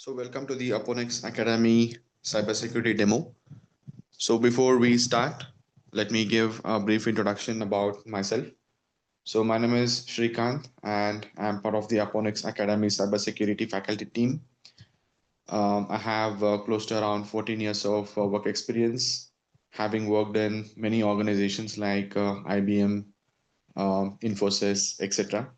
So welcome to the Apponix Academy cybersecurity demo. So before we start, let me give a brief introduction about myself. So my name is Shrikant and I'm part of the Apponix Academy cybersecurity faculty team. I have close to around 14 years of work experience, having worked in many organizations like IBM, Infosys, etc.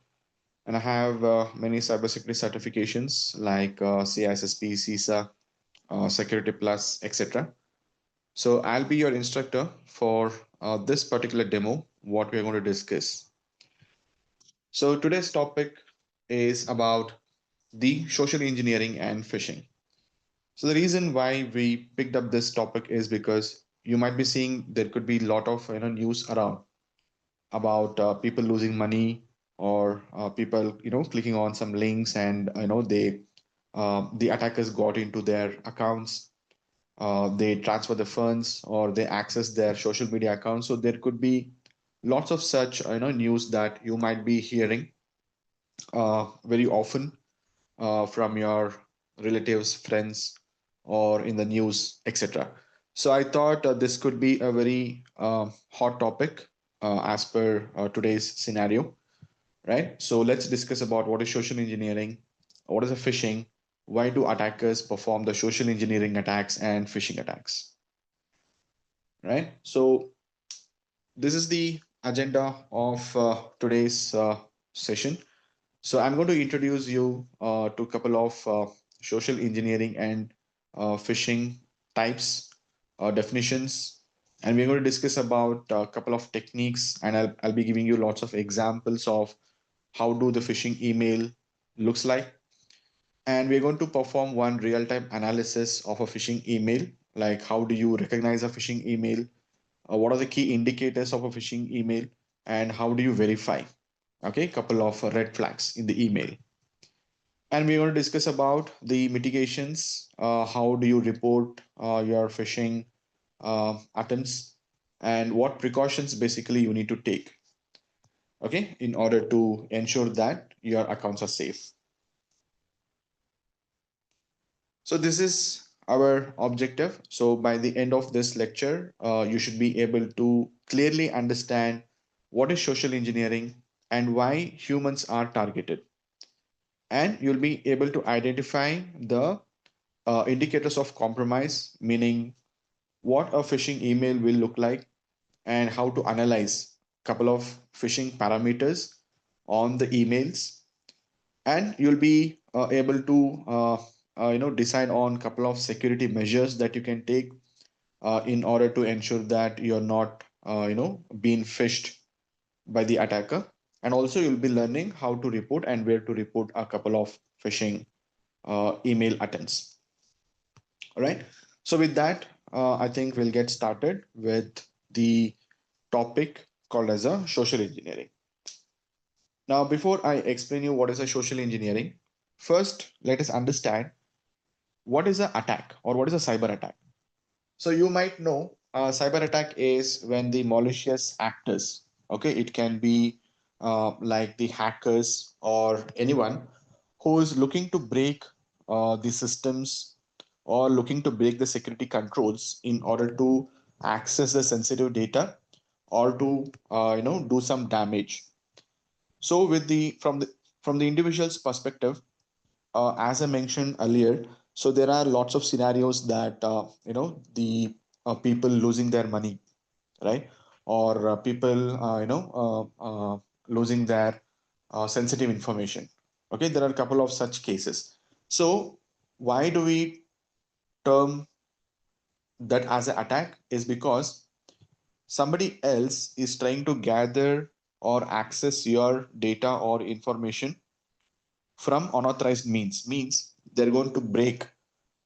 And I have many cybersecurity certifications like CISSP, CISA, Security Plus, etc. So I'll be your instructor for this particular demo, what we're going to discuss. So today's topic is about the social engineering and phishing. So the reason why we picked up this topic is because you might be seeing there could be a lot of news around about people losing money or people clicking on some links and they the attackers got into their accounts, they transfer the funds or they access their social media accounts. So there could be lots of such news that you might be hearing very often from your relatives, friends, or in the news, etc. So I thought this could be a very hot topic as per today's scenario, right? So let's discuss about what is social engineering, what is a phishing, why do attackers perform the social engineering attacks and phishing attacks, right? So this is the agenda of today's session. So I'm going to introduce you to a couple of social engineering and phishing types, definitions, and we're going to discuss about a couple of techniques, and I'll be giving you lots of examples of how do the phishing email looks like, and we're going to perform one real-time analysis of a phishing email, like how do you recognize a phishing email, what are the key indicators of a phishing email, and how do you verify, okay, couple of red flags in the email. And we're going to discuss about the mitigations, how do you report your phishing attempts, and what precautions basically you need to take, okay, in order to ensure that your accounts are safe. So this is our objective. So by the end of this lecture, you should be able to clearly understand what is social engineering and why humans are targeted. And you'll be able to identify the indicators of compromise, meaning what a phishing email will look like and how to analyze a couple of phishing parameters on the emails. And you'll be able to decide on a couple of security measures that you can take in order to ensure that you're not being phished by the attacker. And also you'll be learning how to report and where to report a couple of phishing email attempts. All right. So with that, I think we'll get started with the topic called as a social engineering. Now, before I explain you what is a social engineering, first let us understand what is an attack or what is a cyber attack. So you might know a cyber attack is when the malicious actors, okay, it can be like the hackers or anyone who is looking to break the systems or looking to break the security controls in order to access the sensitive data or to do some damage. So with the from the individual's perspective, as I mentioned earlier, so there are lots of scenarios that the people losing their money, right, or people losing their sensitive information. Okay, there are a couple of such cases. So why do we term that as an attack? Is because somebody else is trying to gather or access your data or information from unauthorized means they're going to break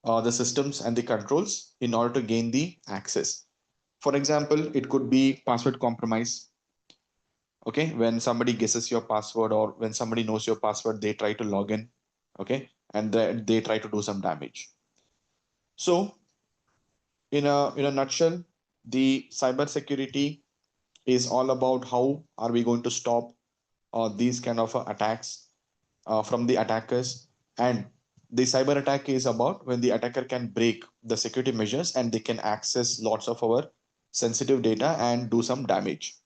the systems and the controls in order to gain the access. For example, it could be password compromise. Okay, when somebody guesses your password or when somebody knows your password, they try to log in. Okay, and they try to do some damage. So in a nutshell, the cyber security is all about how are we going to stop these kind of attacks from the attackers, and the cyber attack is about when the attacker can break the security measures and they can access lots of our sensitive data and do some damage.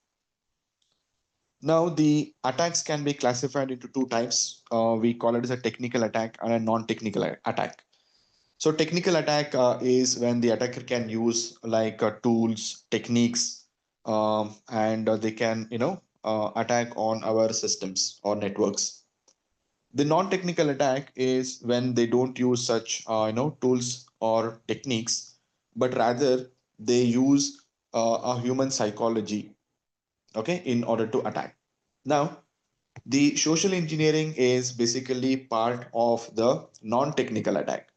Now, the attacks can be classified into two types. We call it as a technical attack and a non-technical attack. So, technical attack is when the attacker can use like tools, techniques, and they can, attack on our systems or networks. The non-technical attack is when they don't use such, tools or techniques, but rather they use a human psychology, okay, in order to attack. Now, the social engineering is basically part of the non-technical attack.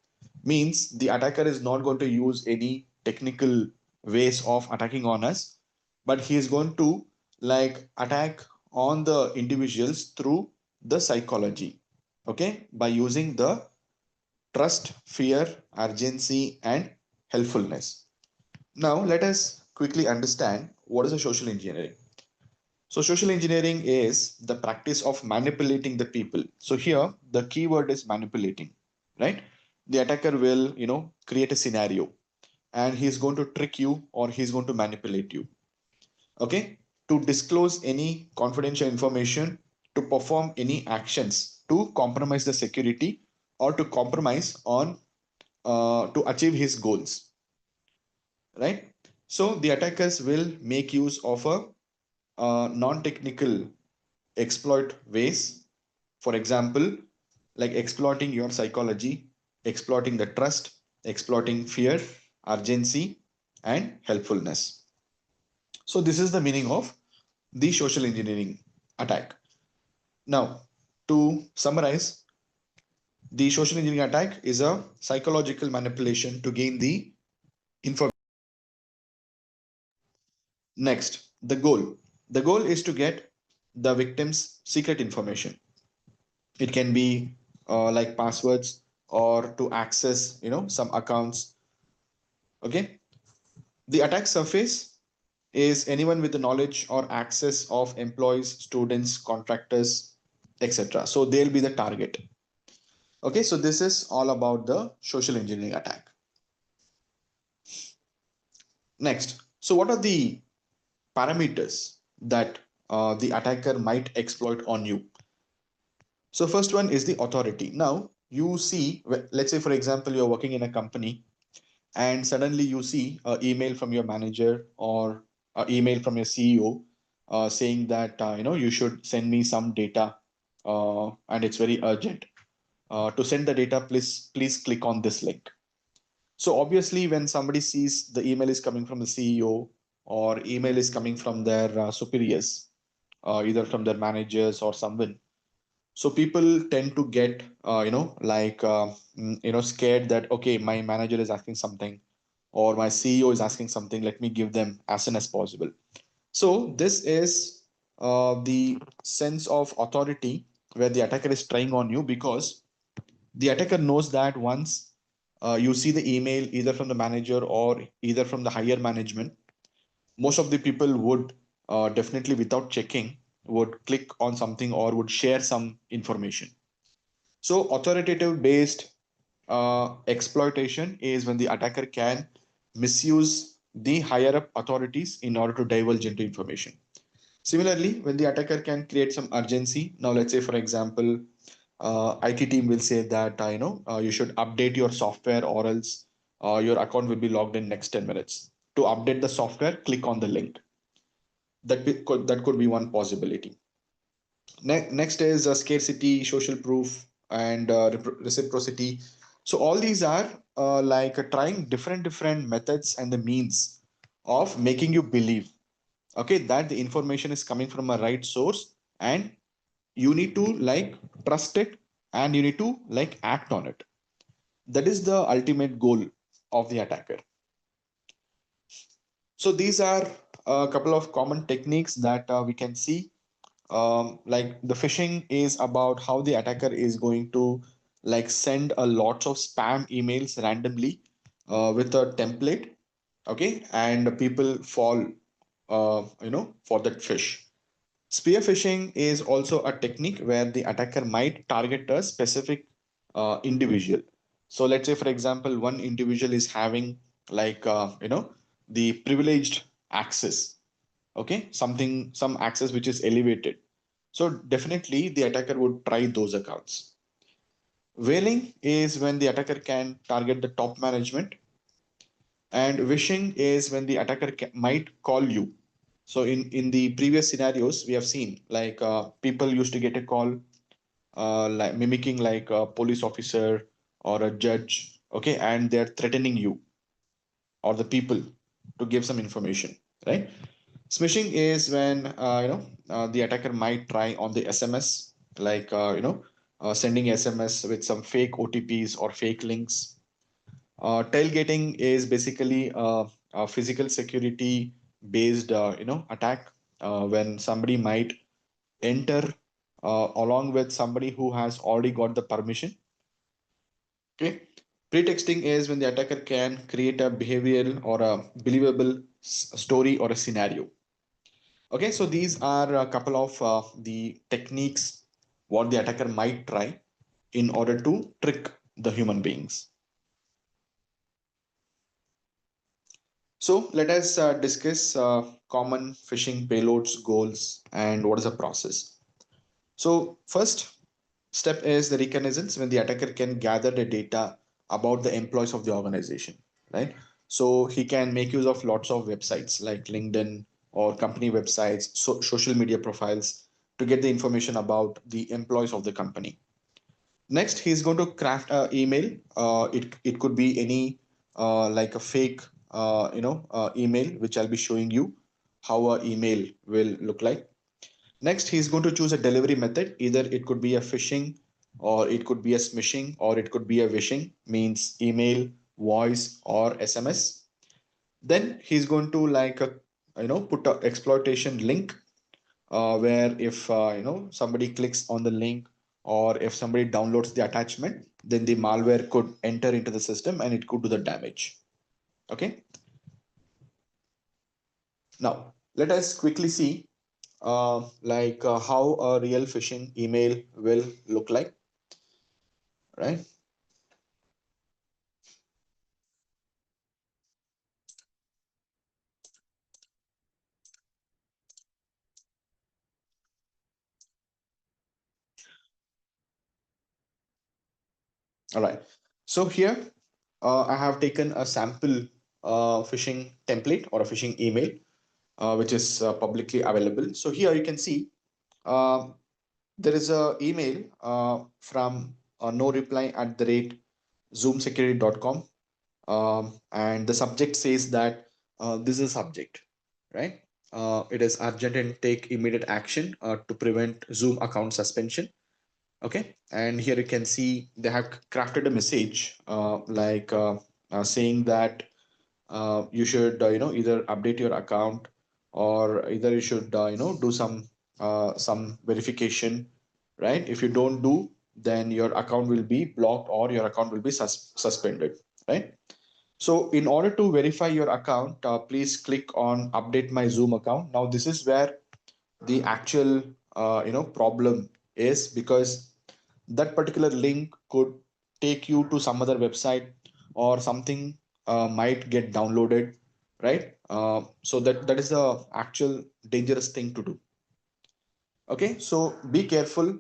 Means the attacker is not going to use any technical ways of attacking on us, but he is going to like attack on the individuals through the psychology. Okay, by using the trust, fear, urgency, and helpfulness. Now, let us quickly understand what is a social engineering. So social engineering is the practice of manipulating the people. So here the keyword is manipulating, right? The attacker will, create a scenario and he's going to trick you or he's going to manipulate you. Okay? To disclose any confidential information, to perform any actions, to compromise the security or to compromise on to achieve his goals, right? So the attackers will make use of a non-technical exploit ways. For example, like exploiting your psychology, exploiting the trust, exploiting fear, urgency, and helpfulness. So this is the meaning of the social engineering attack. Now, to summarize, the social engineering attack is a psychological manipulation to gain the information. Next, the goal. The goal is to get the victim's secret information. It can be like passwords or to access, some accounts. Okay. The attack surface is anyone with the knowledge or access of employees, students, contractors, etc. So they'll be the target. Okay. So this is all about the social engineering attack. Next. So what are the parameters that the attacker might exploit on you? So first one is the authority. Now you see, let's say for example, you're working in a company and suddenly you see an email from your manager or an email from your CEO saying that you should send me some data and it's very urgent. To send the data, please click on this link. So obviously, when somebody sees the email is coming from the CEO or email is coming from their superiors, either from their managers or someone, so people tend to get scared that okay, my manager is asking something or my CEO is asking something, let me give them as soon as possible. So this is the sense of authority where the attacker is trying on you, because the attacker knows that once you see the email either from the manager or either from the higher management, most of the people would definitely without checking would click on something or would share some information. So authoritative based exploitation is when the attacker can misuse the higher up authorities in order to divulge into information. Similarly, when the attacker can create some urgency, now let's say for example, IT team will say that you should update your software or else your account will be logged in next 10 minutes. To update the software, click on the link. That could be one possibility. Next is scarcity, social proof, and reciprocity. So all these are like trying different methods and the means of making you believe, okay, that the information is coming from a right source and you need to like trust it and you need to like act on it. That is the ultimate goal of the attacker. So these are a couple of common techniques that we can see. Like the phishing is about how the attacker is going to like send a lots of spam emails randomly with a template, okay, and people fall for that fish. Spear phishing is also a technique where the attacker might target a specific individual. So let's say, for example, one individual is having like the privileged access, okay, some access which is elevated. So definitely the attacker would try those accounts. Whaling is when the attacker can target the top management, and wishing is when the attacker might call you. So in the previous scenarios we have seen like people used to get a call like mimicking like a police officer or a judge, okay, and they're threatening you or the people to give some information, right? Smishing is when the attacker might try on the SMS, like sending SMS with some fake OTPs or fake links. Tailgating is basically a physical security based attack when somebody might enter along with somebody who has already got the permission. Okay. Pretexting is when the attacker can create a behavioral or a believable story or a scenario. Okay, so these are a couple of the techniques what the attacker might try in order to trick the human beings. So let us discuss common phishing payloads, goals, and what is the process. So first step is the reconnaissance when the attacker can gather the data about the employees of the organization, right? So he can make use of lots of websites like LinkedIn or company websites, social media profiles to get the information about the employees of the company. Next, he's going to craft a email. It could be any like a fake email, which I'll be showing you how a email will look like. Next, he's going to choose a delivery method. Either it could be a phishing, or it could be a smishing, or it could be a wishing, means email, voice, or SMS. Then he's going to like put a exploitation link where if somebody clicks on the link or if somebody downloads the attachment, then the malware could enter into the system and it could do the damage. Okay. Now let us quickly see how a real phishing email will look like, right? All right. So here I have taken a sample phishing template or a phishing email which is publicly available. So here you can see uh, there is a email from no reply at the rate zoomsecurity.com, and the subject says that this is a subject, right? It is urgent and take immediate action to prevent Zoom account suspension. Okay, and here you can see they have crafted a message saying that you should either update your account or either you should do some verification, right? If you don't do, then your account will be blocked or your account will be suspended, right? So in order to verify your account, please click on update my Zoom account. Now this is where the actual problem is, because that particular link could take you to some other website or something might get downloaded, right? So that is the actual dangerous thing to do. Okay, so be careful.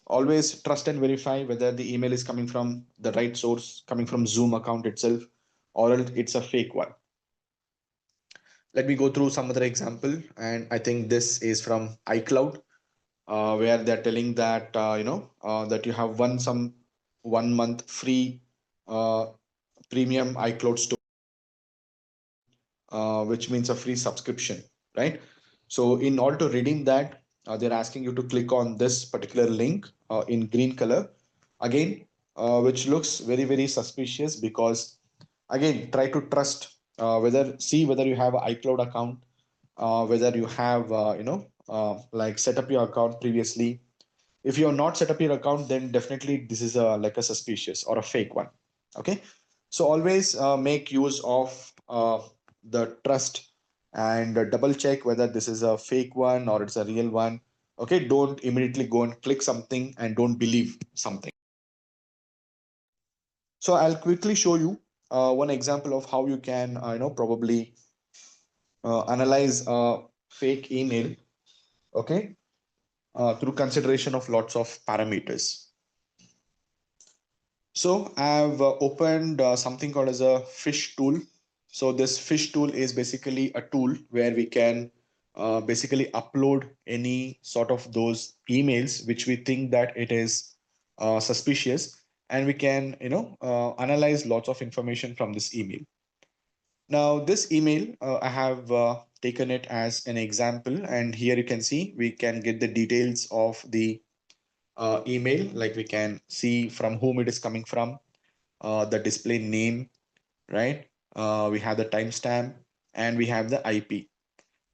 Always trust and verify whether the email is coming from the right source, coming from Zoom account itself, or else it's a fake one. Let me go through some other example, and I think this is from iCloud, where they're telling that that you have won some 1 month free uh, premium iCloud store, which means a free subscription, right? So in order to redeem that, they're asking you to click on this particular link in green color again, which looks very very suspicious, because again try to trust whether see whether you have an iCloud account, whether you have like set up your account previously. If you have not set up your account, then definitely this is a like a suspicious or a fake one. Okay, so always make use of the trust and double check whether this is a fake one or it's a real one. Okay, don't immediately go and click something and don't believe something. So I'll quickly show you one example of how you can, probably analyze a fake email, okay, through consideration of lots of parameters. So I've opened something called as a fish tool. So this fish tool is basically a tool where we can basically upload any sort of those emails which we think that it is suspicious, and we can analyze lots of information from this email. Now this email, I have taken it as an example, and here you can see we can get the details of the email, like we can see from whom it is coming from, the display name, right? We have the timestamp, and we have the IP.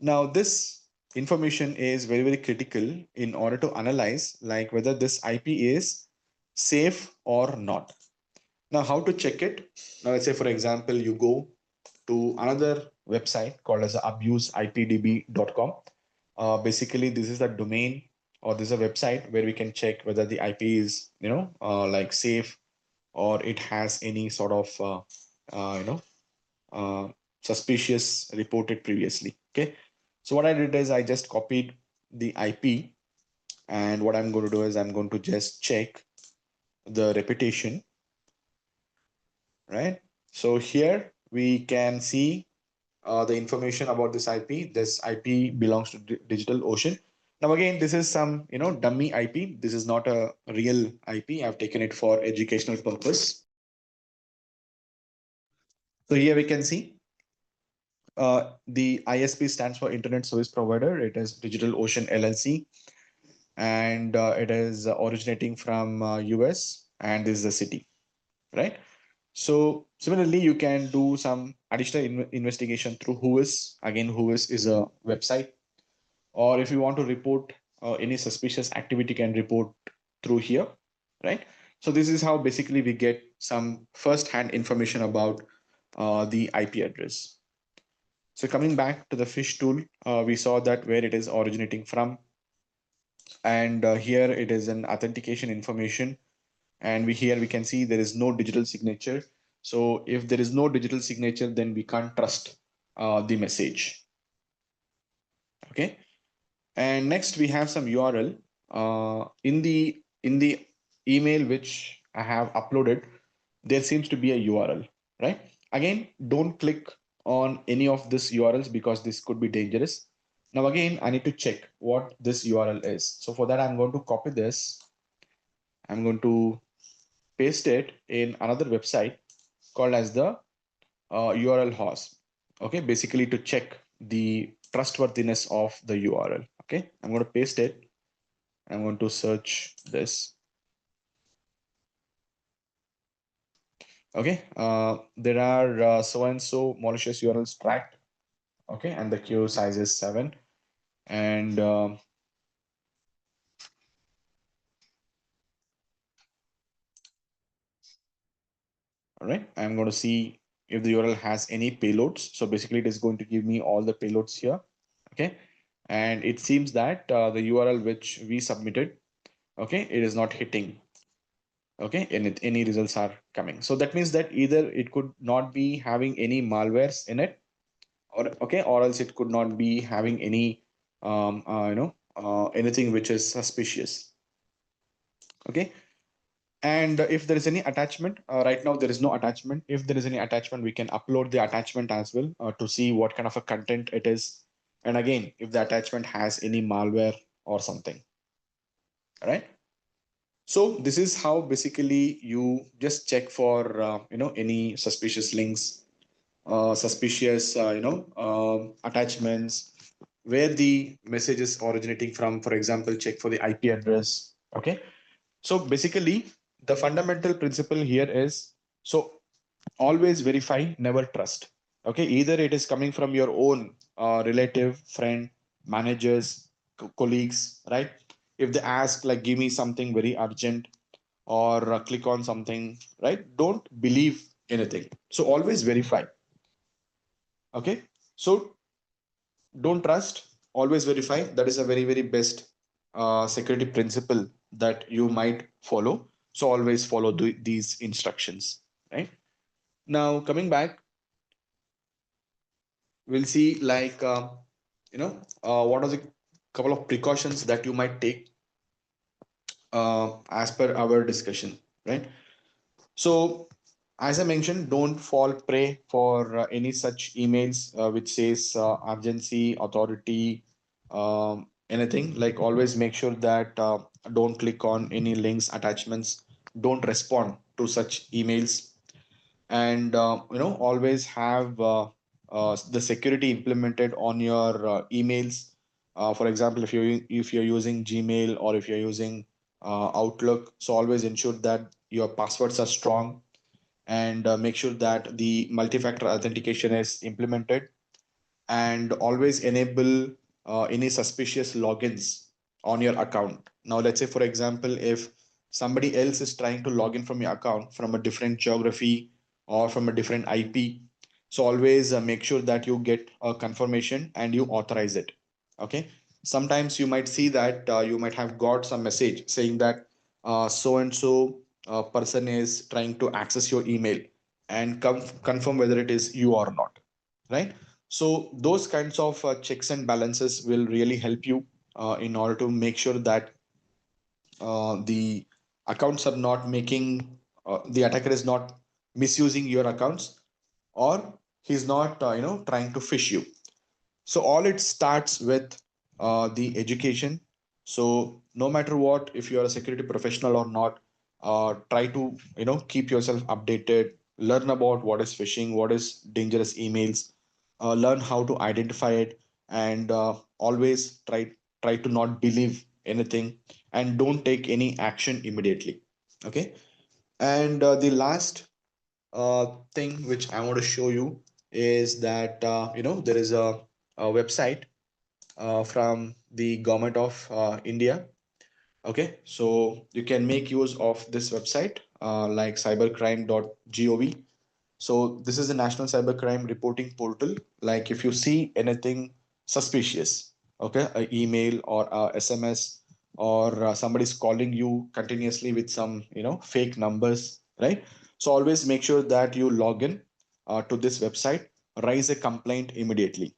Now, this information is very, very critical in order to analyze like whether this IP is safe or not. Now, how to check it? Now, let's say, for example, you go to another website called as abuseipdb.com. Basically, this is the domain, or this is a website where we can check whether the IP is, like safe, or it has any sort of uh, you know uh, suspicious reported previously. Okay, so what I did is I just copied the IP, and what I'm going to do is I'm going to just check the reputation, right? So here we can see the information about this IP. This IP belongs to Digital Ocean. Now again, this is some dummy IP. This is not a real IP. I've taken it for educational purpose. So here we can see the ISP stands for Internet Service Provider. It is Digital Ocean LLC, and it is originating from US, and this is the city, right? So similarly, you can do some additional investigation through Whois. Again, Whois is a website, or if you want to report any suspicious activity, can report through here, right? So this is how basically we get some first-hand information about the IP address. So coming back to the fish tool, we saw that where it is originating from, and here it is an authentication information, and here we can see there is no digital signature. So if there is no digital signature, then we can't trust the message. Okay, and next we have some URL in the email which I have uploaded. There seems to be a URL, right? Again, don't click on any of these URLs because this could be dangerous. Now again, I need to check what this URL is. So for that, I'm going to copy this. I'm going to paste it in another website called as the URL host. Okay, basically to check the trustworthiness of the URL. Okay, I'm going to paste it. I'm going to search this. Okay, there are so and so malicious URLs tracked. Okay, and the queue size is 7. And all right, I'm going to see if the URL has any payloads. So basically, it is going to give me all the payloads here. Okay, and it seems that the URL which we submitted, okay, it is not hitting. Okay, and any results are coming. So that means that either it could not be having any malwares in it, or okay, or else it could not be having any anything which is suspicious. Okay, and if there is any attachment, right now there is no attachment. If there is any attachment, we can upload the attachment as well to see what kind of a content it is, and again if the attachment has any malware or something. All right, so this is how basically you just check for any suspicious links, suspicious attachments, where the message is originating from. For example, check for the IP address. Okay, so basically the fundamental principle here is, so always verify, never trust. Okay, either it is coming from your own relative, friend, managers, colleagues, right? If they ask like give me something very urgent, or click on something, right, don't believe anything. So always verify. Okay, so don't trust, always verify. That is a very, very best security principle that you might follow. So always follow these instructions, right? Now coming back, we'll see like what are the couple of precautions that you might take as per our discussion, right? So as I mentioned, don't fall prey for any such emails which says urgency, authority, anything. Like always make sure that don't click on any links, attachments, don't respond to such emails, and always have the security implemented on your emails. For example, if you're using Gmail or if you're using Outlook, so always ensure that your passwords are strong, and make sure that the multi-factor authentication is implemented, and always enable any suspicious logins on your account. Now, let's say, for example, if somebody else is trying to log in from your account from a different geography or from a different IP, so always make sure that you get a confirmation and you authorize it. Okay. Sometimes you might see that you might have got some message saying that so and so person is trying to access your email, and confirm whether it is you or not, right? So those kinds of checks and balances will really help you in order to make sure that the accounts are not making the attacker is not misusing your accounts, or he's not trying to fish you. So all it starts with the education. So no matter what, if you are a security professional or not, try to keep yourself updated, learn about what is phishing, what is dangerous emails, learn how to identify it, and always try to not believe anything, and don't take any action immediately. Okay. And the last thing which I want to show you is that there is a website from the government of India. Okay, so you can make use of this website like cybercrime.gov. So this is a national cybercrime reporting portal. Like if you see anything suspicious, okay, a email or a SMS, or somebody's calling you continuously with some fake numbers, right? So always make sure that you log in to this website, raise a complaint immediately.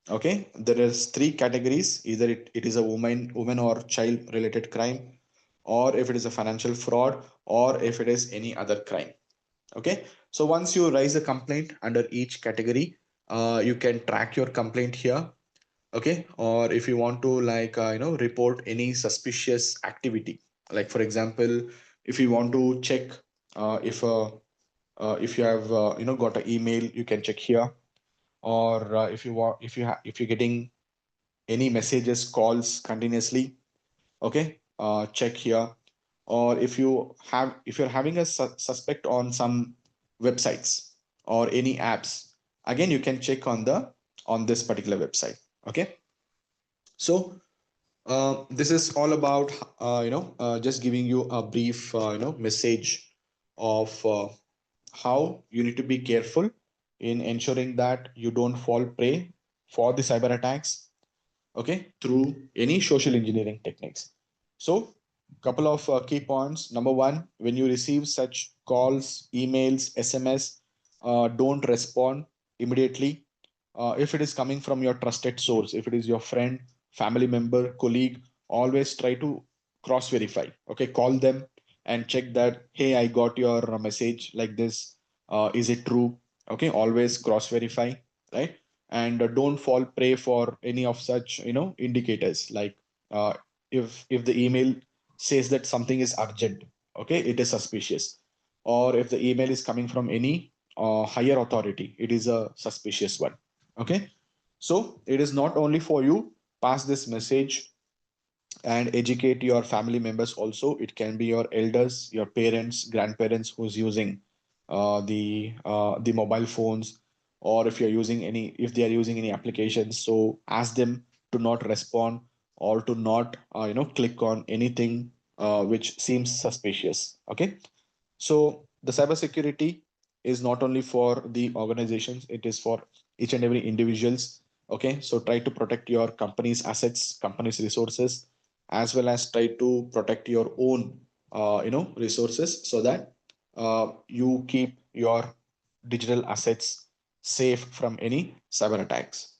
Okay, there is three categories: either it is a woman or child related crime, or if it is a financial fraud, or if it is any other crime. Okay, so once you raise a complaint under each category, you can track your complaint here. Okay, or if you want to like report any suspicious activity, like for example, if you want to check if you have got an email, you can check here. Or if you're getting any messages, calls continuously, okay, check here. Or if you're having a suspect on some websites or any apps, again you can check on this particular website. Okay, so this is all about just giving you a brief message of how you need to be careful in ensuring that you don't fall prey for the cyber attacks, okay, through any social engineering techniques. So couple of key points. Number one, when you receive such calls, emails, SMS, don't respond immediately. If it is coming from your trusted source, if it is your friend, family member, colleague, always try to cross verify. Okay, call them and check that, hey, I got your message like this, is it true? Okay, always cross verify, right? And don't fall prey for any of such indicators, like uh, if the email says that something is urgent, okay, it is suspicious. Or if the email is coming from any higher authority, it is a suspicious one. Okay, so it is not only for you, pass this message and educate your family members also. It can be your elders, your parents, grandparents who's using the mobile phones, or if they are using any applications, so ask them to not respond, or to not click on anything which seems suspicious. Okay, so the cybersecurity is not only for the organizations, it is for each and every individuals. Okay, so try to protect your company's assets, company's resources, as well as try to protect your own resources, so that you keep your digital assets safe from any cyber attacks.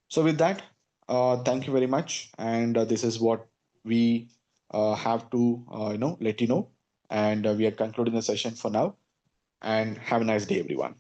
So with that, thank you very much, and this is what we have to let you know, and we are concluding the session for now. And have a nice day, everyone.